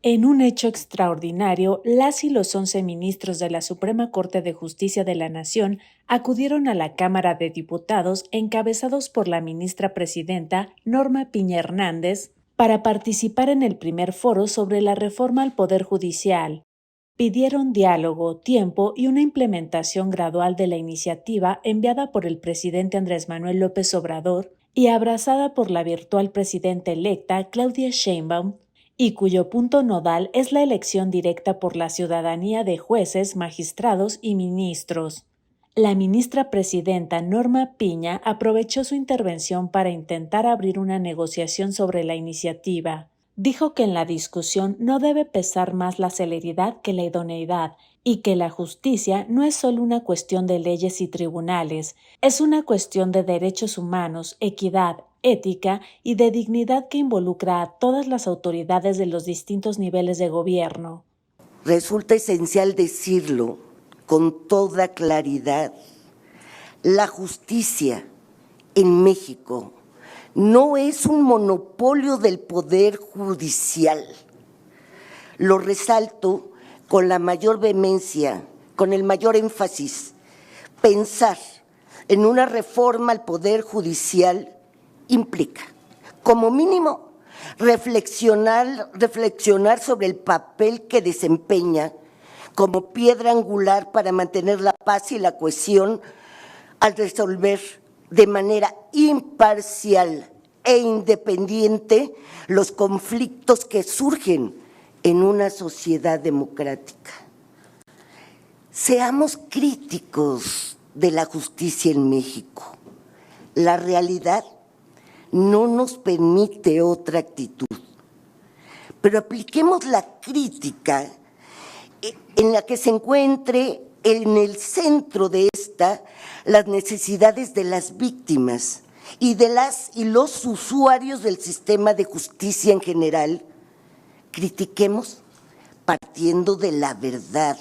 En un hecho extraordinario, las y los 11 ministros de la Suprema Corte de Justicia de la Nación acudieron a la Cámara de Diputados encabezados por la ministra presidenta Norma Piña Hernández para participar en el primer foro sobre la reforma al Poder Judicial. Pidieron diálogo, tiempo y una implementación gradual de la iniciativa enviada por el presidente Andrés Manuel López Obrador y abrazada por la virtual presidenta electa Claudia Sheinbaum, y cuyo punto nodal es la elección directa por la ciudadanía de jueces, magistrados y ministros. La ministra presidenta Norma Piña aprovechó su intervención para intentar abrir una negociación sobre la iniciativa. Dijo que en la discusión no debe pesar más la celeridad que la idoneidad y que la justicia no es solo una cuestión de leyes y tribunales, es una cuestión de derechos humanos, equidad, ética y de dignidad que involucra a todas las autoridades de los distintos niveles de gobierno. Resulta esencial decirlo con toda claridad. La justicia en México no es un monopolio del Poder Judicial. Lo resalto con la mayor vehemencia, con el mayor énfasis. Pensar en una reforma al Poder Judicial implica, como mínimo, reflexionar sobre el papel que desempeña como piedra angular para mantener la paz y la cohesión al resolver de manera imparcial e independiente los conflictos que surgen en una sociedad democrática. Seamos críticos de la justicia en México. La realidad no nos permite otra actitud, pero apliquemos la crítica en la que se encuentre en el centro de esta las necesidades de las víctimas y de las y los usuarios del sistema de justicia en general. Critiquemos partiendo de la verdad,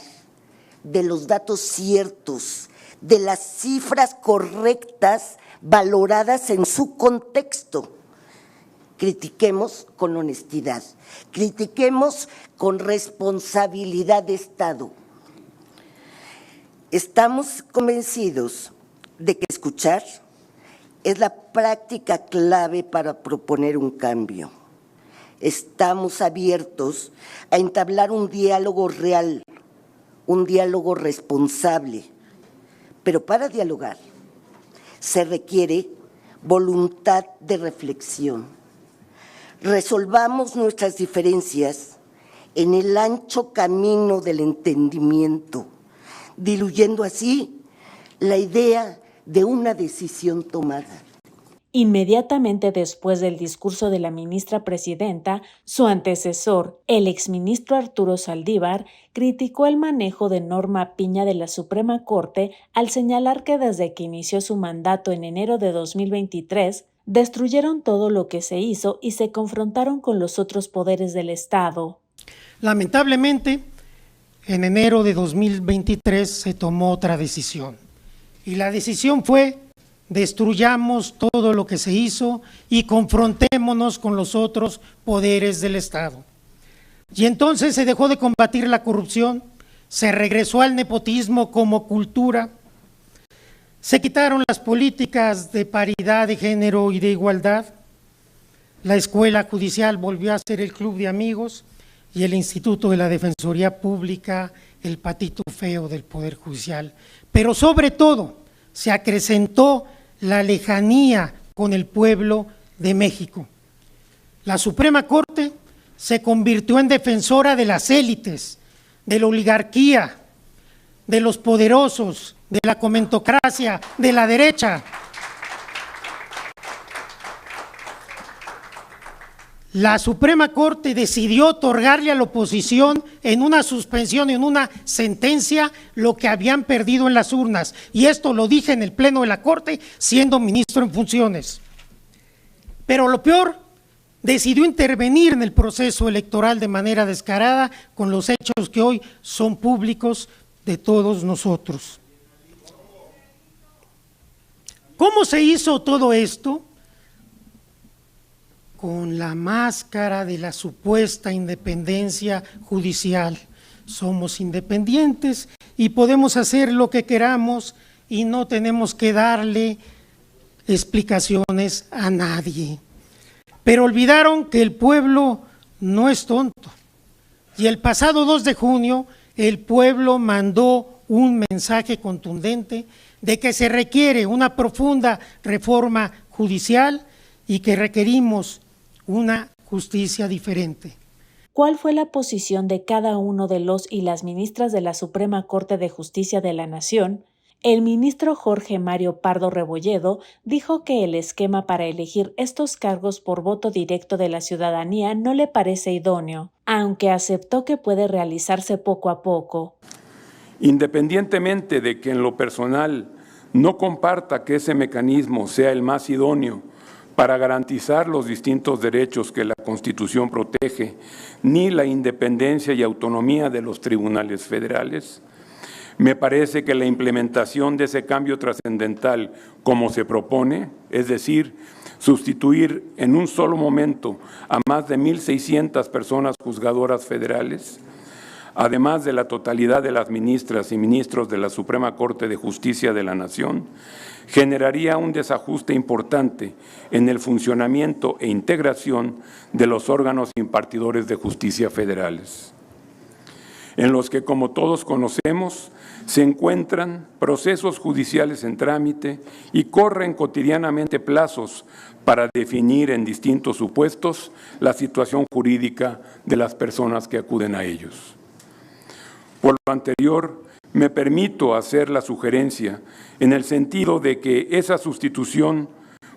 de los datos ciertos, de las cifras correctas valoradas en su contexto. Critiquemos con honestidad, critiquemos con responsabilidad de Estado. Estamos convencidos de que escuchar es la práctica clave para proponer un cambio. Estamos abiertos a entablar un diálogo real, un diálogo responsable, pero para dialogar se requiere voluntad de reflexión. Resolvamos nuestras diferencias en el ancho camino del entendimiento, diluyendo así la idea de una decisión tomada. Inmediatamente después del discurso de la ministra presidenta, su antecesor, el exministro Arturo Saldívar, criticó el manejo de Norma Piña de la Suprema Corte al señalar que desde que inició su mandato en enero de 2023, destruyeron todo lo que se hizo y se confrontaron con los otros poderes del Estado. Lamentablemente, en enero de 2023 se tomó otra decisión y la decisión fue: destruyamos todo lo que se hizo y confrontémonos con los otros poderes del Estado. Y entonces se dejó de combatir la corrupción, se regresó al nepotismo como cultura, se quitaron las políticas de paridad de género y de igualdad, la escuela judicial volvió a ser el club de amigos y el Instituto de la Defensoría Pública el patito feo del Poder Judicial. Pero sobre todo se acrecentó la lejanía con el pueblo de México. La Suprema Corte se convirtió en defensora de las élites, de la oligarquía, de los poderosos, de la comentocracia, de la derecha. La Suprema Corte decidió otorgarle a la oposición en una suspensión, en una sentencia, lo que habían perdido en las urnas. Y esto lo dije en el Pleno de la Corte, siendo ministro en funciones. Pero lo peor, decidió intervenir en el proceso electoral de manera descarada con los hechos que hoy son públicos de todos nosotros. ¿Cómo se hizo todo esto? con la máscara de la supuesta independencia judicial. Somos independientes y podemos hacer lo que queramos y no tenemos que darle explicaciones a nadie. Pero olvidaron que el pueblo no es tonto. Y el pasado 2 de junio, el pueblo mandó un mensaje contundente de que se requiere una profunda reforma judicial y que requerimos una justicia diferente. ¿Cuál fue la posición de cada uno de los y las ministras de la Suprema Corte de Justicia de la Nación? El ministro Jorge Mario Pardo Rebolledo dijo que el esquema para elegir estos cargos por voto directo de la ciudadanía no le parece idóneo, aunque aceptó que puede realizarse poco a poco. Independientemente de que en lo personal no comparta que ese mecanismo sea el más idóneo para garantizar los distintos derechos que la Constitución protege, ni la independencia y autonomía de los tribunales federales, me parece que la implementación de ese cambio trascendental como se propone, es decir, sustituir en un solo momento a más de 1,600 personas juzgadoras federales, además de la totalidad de las ministras y ministros de la Suprema Corte de Justicia de la Nación, generaría un desajuste importante en el funcionamiento e integración de los órganos impartidores de justicia federales, en los que, como todos conocemos, se encuentran procesos judiciales en trámite y corren cotidianamente plazos para definir en distintos supuestos la situación jurídica de las personas que acuden a ellos. Por lo anterior, me permito hacer la sugerencia en el sentido de que esa sustitución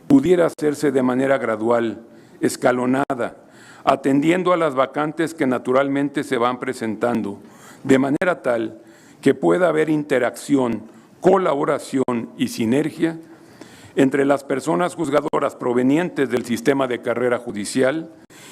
pudiera hacerse de manera gradual, escalonada, atendiendo a las vacantes que naturalmente se van presentando, de manera tal que pueda haber interacción, colaboración y sinergia entre las personas juzgadoras provenientes del sistema de carrera judicial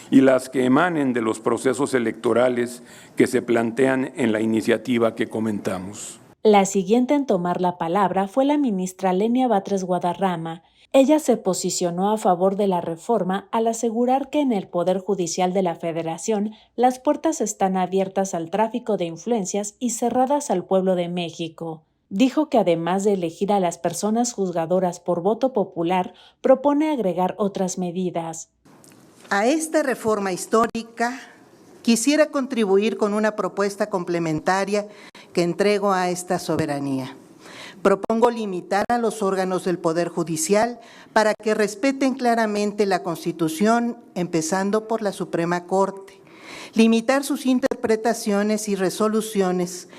y las que emanen de los procesos electorales que se plantean en la iniciativa que comentamos. La siguiente en tomar la palabra fue la ministra Lenia Batres Guadarrama. Ella se posicionó a favor de la reforma al asegurar que en el Poder Judicial de la Federación las puertas están abiertas al tráfico de influencias y cerradas al pueblo de México. Dijo que además de elegir a las personas juzgadoras por voto popular, propone agregar otras medidas. A esta reforma histórica quisiera contribuir con una propuesta complementaria que entrego a esta soberanía. Propongo limitar a los órganos del Poder Judicial para que respeten claramente la Constitución, empezando por la Suprema Corte. Limitar sus interpretaciones y resoluciones,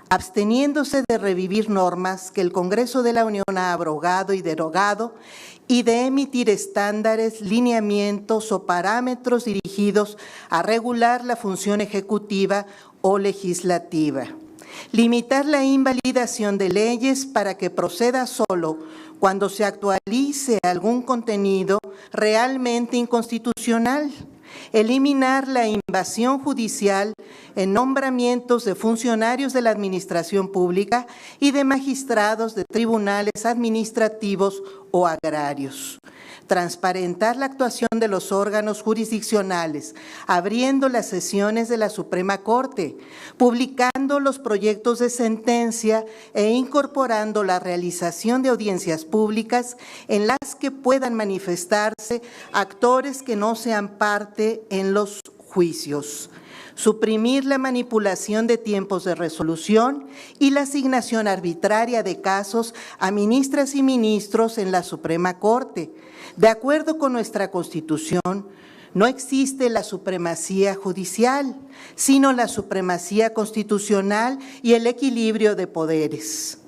absteniéndose de revivir normas que el Congreso de la Unión ha abrogado y derogado, y de emitir estándares, lineamientos o parámetros dirigidos a regular la función ejecutiva o legislativa. Limitar la invalidación de leyes para que proceda solo cuando se actualice algún contenido realmente inconstitucional. Eliminar la invasión judicial en nombramientos de funcionarios de la administración pública y de magistrados de tribunales administrativos o agrarios. Transparentar la actuación de los órganos jurisdiccionales, abriendo las sesiones de la Suprema Corte, publicando los proyectos de sentencia e incorporando la realización de audiencias públicas en las que puedan manifestarse actores que no sean parte en los juicios. Suprimir la manipulación de tiempos de resolución y la asignación arbitraria de casos a ministras y ministros en la Suprema Corte. De acuerdo con nuestra Constitución, no existe la supremacía judicial, sino la supremacía constitucional y el equilibrio de poderes.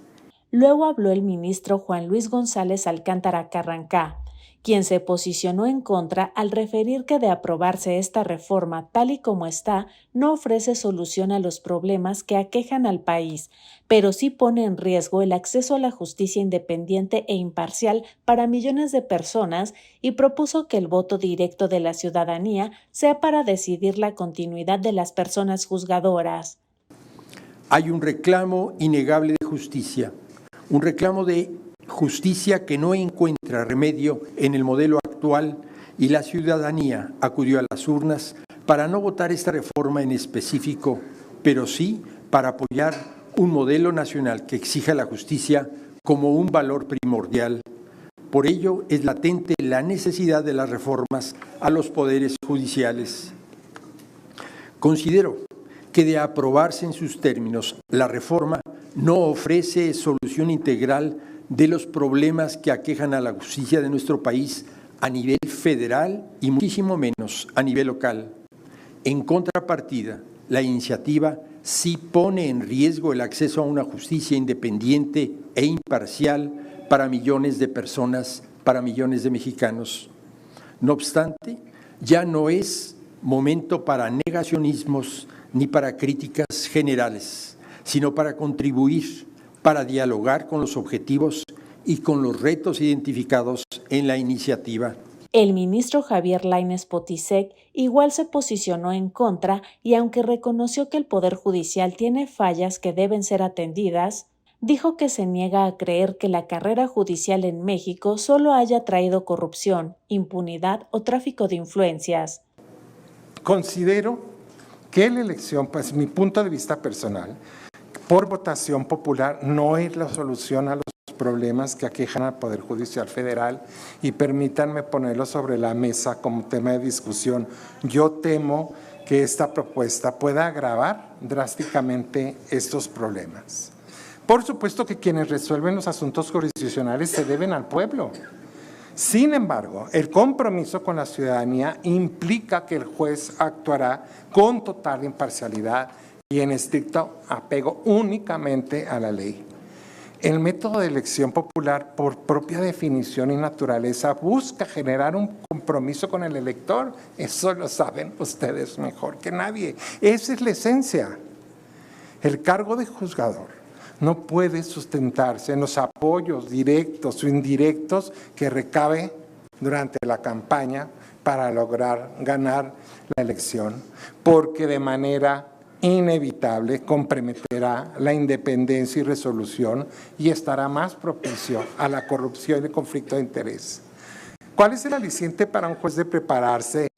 Luego habló el ministro Juan Luis González Alcántara Carrancá, quien se posicionó en contra al referir que de aprobarse esta reforma tal y como está, no ofrece solución a los problemas que aquejan al país, pero sí pone en riesgo el acceso a la justicia independiente e imparcial para millones de personas y propuso que el voto directo de la ciudadanía sea para decidir la continuidad de las personas juzgadoras. Hay un reclamo innegable de justicia, un reclamo de justicia que no encuentra remedio en el modelo actual y la ciudadanía acudió a las urnas para no votar esta reforma en específico, pero sí para apoyar un modelo nacional que exija la justicia como un valor primordial. Por ello, es latente la necesidad de las reformas a los poderes judiciales. Considero que de aprobarse en sus términos, la reforma no ofrece solución integral de los problemas que aquejan a la justicia de nuestro país a nivel federal y muchísimo menos a nivel local. En contrapartida, la iniciativa sí pone en riesgo el acceso a una justicia independiente e imparcial para millones de personas, para millones de mexicanos. No obstante, ya no es momento para negacionismos ni para críticas generales, sino para contribuir, para dialogar con los objetivos y con los retos identificados en la iniciativa. El ministro Javier Lainez Potisek igual se posicionó en contra y aunque reconoció que el Poder Judicial tiene fallas que deben ser atendidas, dijo que se niega a creer que la carrera judicial en México solo haya traído corrupción, impunidad o tráfico de influencias. Considero que la elección, pues mi punto de vista personal, por votación popular no es la solución a los problemas que aquejan al Poder Judicial Federal y permítanme ponerlo sobre la mesa como tema de discusión. Yo temo que esta propuesta pueda agravar drásticamente estos problemas. Por supuesto que quienes resuelven los asuntos jurisdiccionales se deben al pueblo. Sin embargo, el compromiso con la ciudadanía implica que el juez actuará con total imparcialidad y en estricto apego únicamente a la ley. El método de elección popular, por propia definición y naturaleza, busca generar un compromiso con el elector. Eso lo saben ustedes mejor que nadie. Esa es la esencia. El cargo de juzgador no puede sustentarse en los apoyos directos o indirectos que recabe durante la campaña para lograr ganar la elección, porque de manera inevitable comprometerá la independencia y resolución y estará más propicio a la corrupción y el conflicto de interés. ¿Cuál es el aliciente para un juez de prepararse,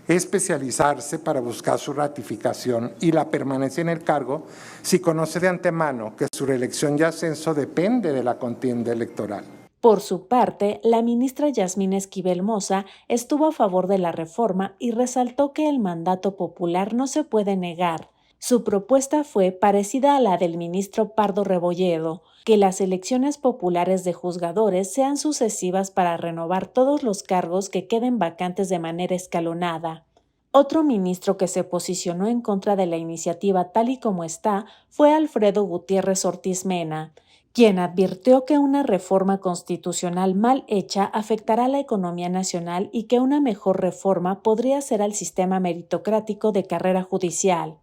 especializarse para buscar su ratificación y la permanencia en el cargo si conoce de antemano que su reelección y ascenso depende de la contienda electoral? Por su parte, la ministra Yasmín Esquivel Moza estuvo a favor de la reforma y resaltó que el mandato popular no se puede negar. Su propuesta fue parecida a la del ministro Pardo Rebolledo, que las elecciones populares de juzgadores sean sucesivas para renovar todos los cargos que queden vacantes de manera escalonada. Otro ministro que se posicionó en contra de la iniciativa tal y como está fue Alfredo Gutiérrez Ortiz Mena, quien advirtió que una reforma constitucional mal hecha afectará a la economía nacional y que una mejor reforma podría ser al sistema meritocrático de carrera judicial.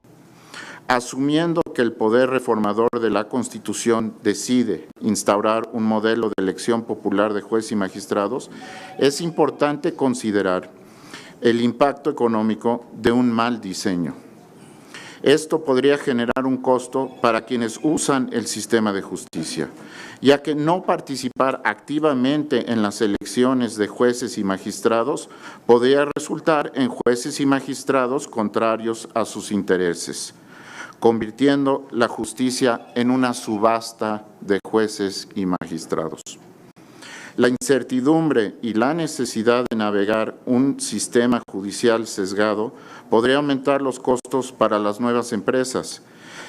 Asumiendo que el poder reformador de la Constitución decide instaurar un modelo de elección popular de jueces y magistrados, es importante considerar el impacto económico de un mal diseño. Esto podría generar un costo para quienes usan el sistema de justicia, ya que no participar activamente en las elecciones de jueces y magistrados podría resultar en jueces y magistrados contrarios a sus intereses, convirtiendo la justicia en una subasta de jueces y magistrados. La incertidumbre y la necesidad de navegar un sistema judicial sesgado podría aumentar los costos para las nuevas empresas.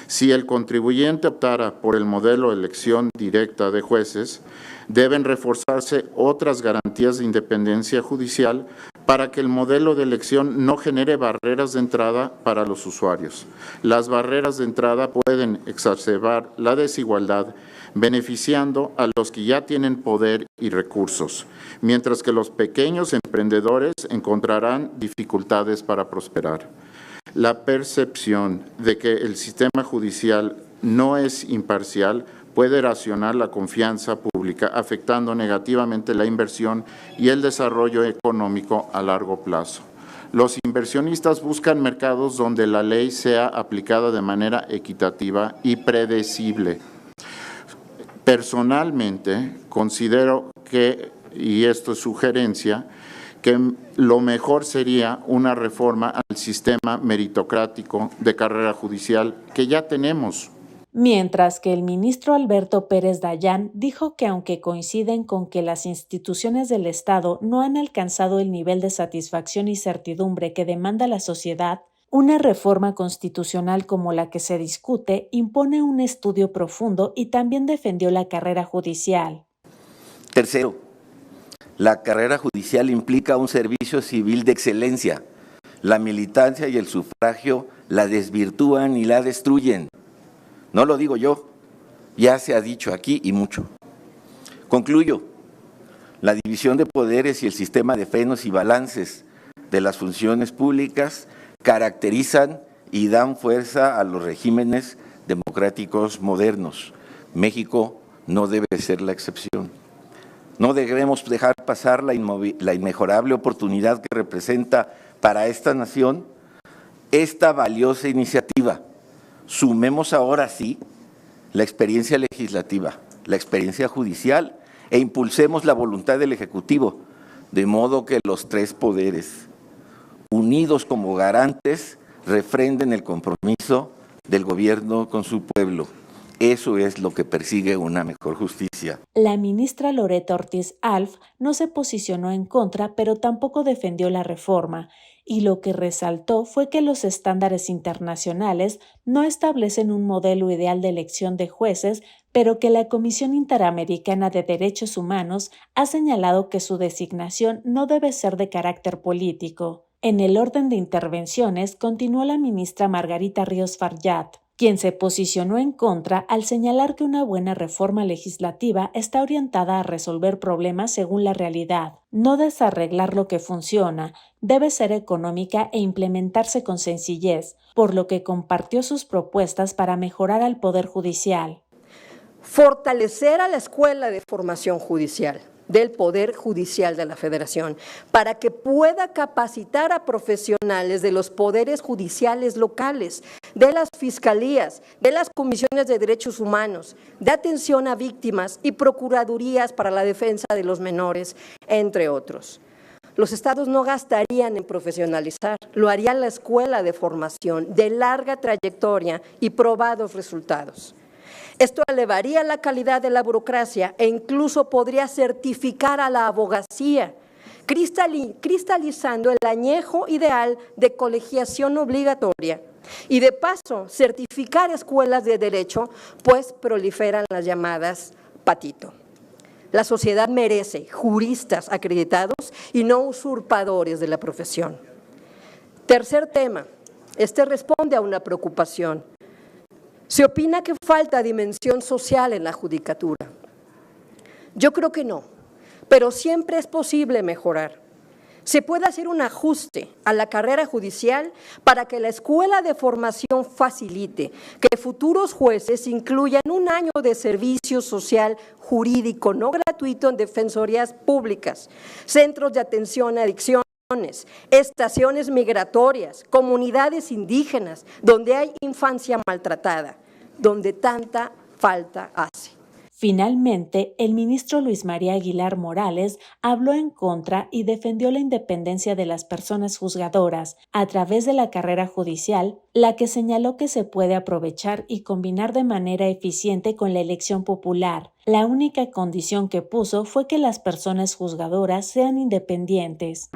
Si el contribuyente optara por el modelo de elección directa de jueces, deben reforzarse otras garantías de independencia judicial para que el modelo de elección no genere barreras de entrada para los usuarios. Las barreras de entrada pueden exacerbar la desigualdad, beneficiando a los que ya tienen poder y recursos, mientras que los pequeños emprendedores encontrarán dificultades para prosperar. La percepción de que el sistema judicial no es imparcial puede erosionar la confianza pública, afectando negativamente la inversión y el desarrollo económico a largo plazo. Los inversionistas buscan mercados donde la ley sea aplicada de manera equitativa y predecible. Personalmente, considero que, y esto es sugerencia, que lo mejor sería una reforma al sistema meritocrático de carrera judicial que ya tenemos. Mientras que el ministro Alberto Pérez Dayán dijo que aunque coinciden con que las instituciones del Estado no han alcanzado el nivel de satisfacción y certidumbre que demanda la sociedad, una reforma constitucional como la que se discute impone un estudio profundo y también defendió la carrera judicial. Tercero, la carrera judicial implica un servicio civil de excelencia. La militancia y el sufragio la desvirtúan y la destruyen. No lo digo yo, ya se ha dicho aquí y mucho. Concluyo, la división de poderes y el sistema de frenos y balances de las funciones públicas caracterizan y dan fuerza a los regímenes democráticos modernos. México no debe ser la excepción. No debemos dejar pasar la inmejorable oportunidad que representa para esta nación esta valiosa iniciativa. Sumemos ahora sí la experiencia legislativa, la experiencia judicial e impulsemos la voluntad del Ejecutivo, de modo que los tres poderes, unidos como garantes, refrenden el compromiso del gobierno con su pueblo. Eso es lo que persigue una mejor justicia. La ministra Loretta Ortiz Alf no se posicionó en contra, pero tampoco defendió la reforma, y lo que resaltó fue que los estándares internacionales no establecen un modelo ideal de elección de jueces, pero que la Comisión Interamericana de Derechos Humanos ha señalado que su designación no debe ser de carácter político. En el orden de intervenciones continuó la ministra Margarita Ríos Farjat, quien se posicionó en contra al señalar que una buena reforma legislativa está orientada a resolver problemas según la realidad, no desarreglar lo que funciona, debe ser económica e implementarse con sencillez, por lo que compartió sus propuestas para mejorar al Poder Judicial. Fortalecer a la Escuela de Formación Judicial del Poder Judicial de la Federación para que pueda capacitar a profesionales de los poderes judiciales locales, de las fiscalías, de las comisiones de derechos humanos, de atención a víctimas y procuradurías para la defensa de los menores, entre otros. Los estados no gastarían en profesionalizar, lo haría la Escuela de Formación de larga trayectoria y probados resultados. Esto elevaría la calidad de la burocracia e incluso podría certificar a la abogacía, cristalizando el añejo ideal de colegiación obligatoria y de paso certificar escuelas de derecho, pues proliferan las llamadas patito. La sociedad merece juristas acreditados y no usurpadores de la profesión. Tercer tema, este responde a una preocupación. Se opina que falta dimensión social en la judicatura. Yo creo que no, pero siempre es posible mejorar. Se puede hacer un ajuste a la carrera judicial para que la escuela de formación facilite que futuros jueces incluyan un año de servicio social jurídico no gratuito en defensorías públicas, centros de atención a adicciones, estaciones migratorias, comunidades indígenas, donde hay infancia maltratada, donde tanta falta hace. Finalmente, el ministro Luis María Aguilar Morales habló en contra y defendió la independencia de las personas juzgadoras a través de la carrera judicial, la que señaló que se puede aprovechar y combinar de manera eficiente con la elección popular. La única condición que puso fue que las personas juzgadoras sean independientes.